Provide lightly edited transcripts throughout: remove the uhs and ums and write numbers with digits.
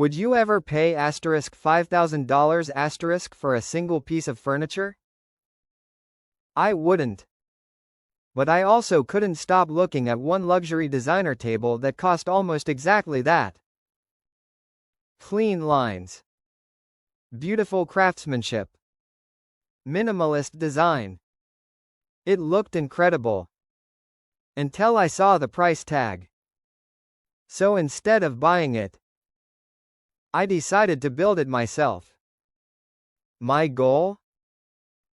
Would you ever pay $5,000 for a single piece of furniture? I wouldn't. But I also couldn't stop looking at one luxury designer table that cost almost exactly that. Clean lines. Beautiful craftsmanship. Minimalist design. It looked incredible. Until I saw the price tag. So instead of buying it, I decided to build it myself. My goal?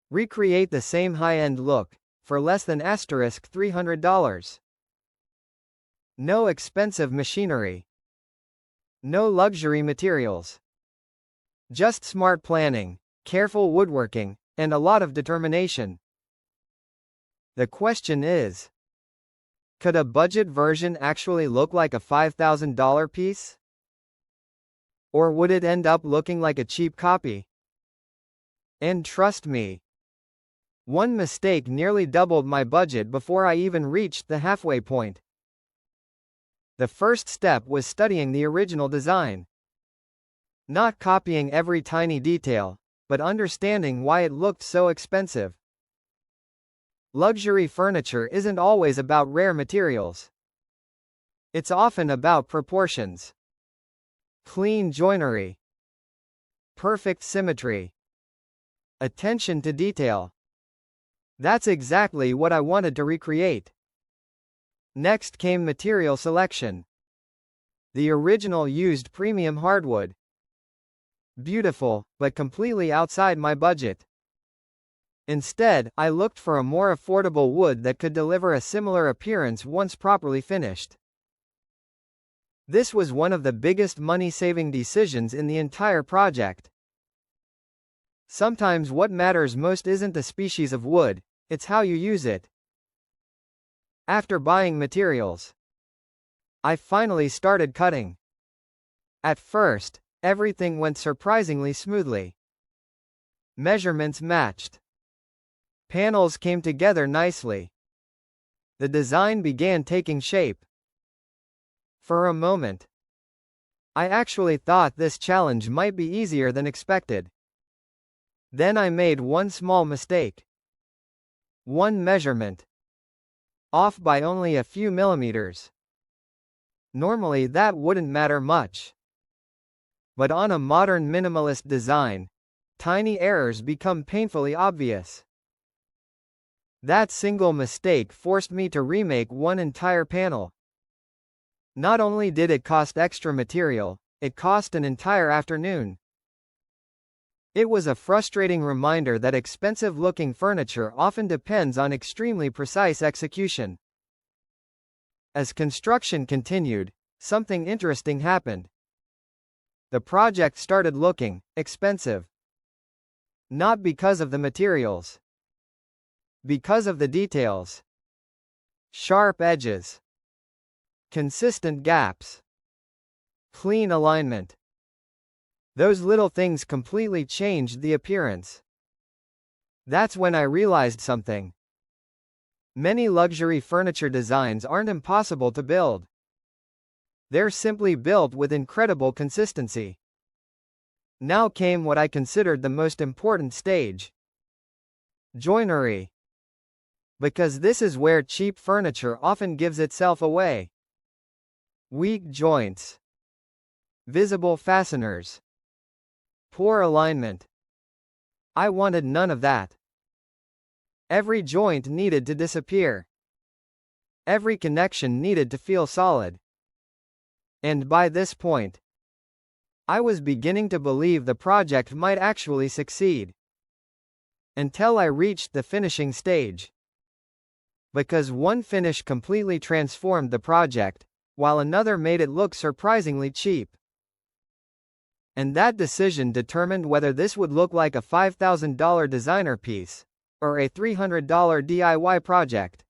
Recreate the same high-end look, for less than $300. No expensive machinery. No luxury materials. Just smart planning, careful woodworking, and a lot of determination. The question is, could a budget version actually look like a $5,000 piece? Or would it end up looking like a cheap copy? And trust me, one mistake nearly doubled my budget before I even reached the halfway point. The first step was studying the original design. Not copying every tiny detail, but understanding why it looked so expensive. Luxury furniture isn't always about rare materials. It's often about proportions. Clean joinery. Perfect symmetry. Attention to detail. That's exactly what I wanted to recreate. Next came material selection. The original used premium hardwood. Beautiful, but completely outside my budget. Instead, I looked for a more affordable wood that could deliver a similar appearance once properly finished. This was one of the biggest money-saving decisions in the entire project. Sometimes what matters most isn't the species of wood, it's how you use it. After buying materials, I finally started cutting. At first, everything went surprisingly smoothly. Measurements matched. Panels came together nicely. The design began taking shape. For a moment, I actually thought this challenge might be easier than expected. Then I made one small mistake. One measurement. Off by only a few millimeters. Normally that wouldn't matter much. But on a modern minimalist design, tiny errors become painfully obvious. That single mistake forced me to remake one entire panel. Not only did it cost extra material, it cost an entire afternoon. It was a frustrating reminder that expensive-looking furniture often depends on extremely precise execution. As construction continued, something interesting happened. The project started looking expensive. Not because of the materials. Because of the details. Sharp edges. Consistent gaps. Clean alignment. Those little things completely changed the appearance. That's when I realized something. Many luxury furniture designs aren't impossible to build. They're simply built with incredible consistency. Now came what I considered the most important stage. Joinery. Because this is where cheap furniture often gives itself away. Weak joints. Visible fasteners. Poor alignment. I wanted none of that. Every joint needed to disappear. Every connection needed to feel solid. And by this point, I was beginning to believe the project might actually succeed. Until I reached the finishing stage. Because one finish completely transformed the project, while another made it look surprisingly cheap. And that decision determined whether this would look like a $5,000 designer piece, or a $300 DIY project.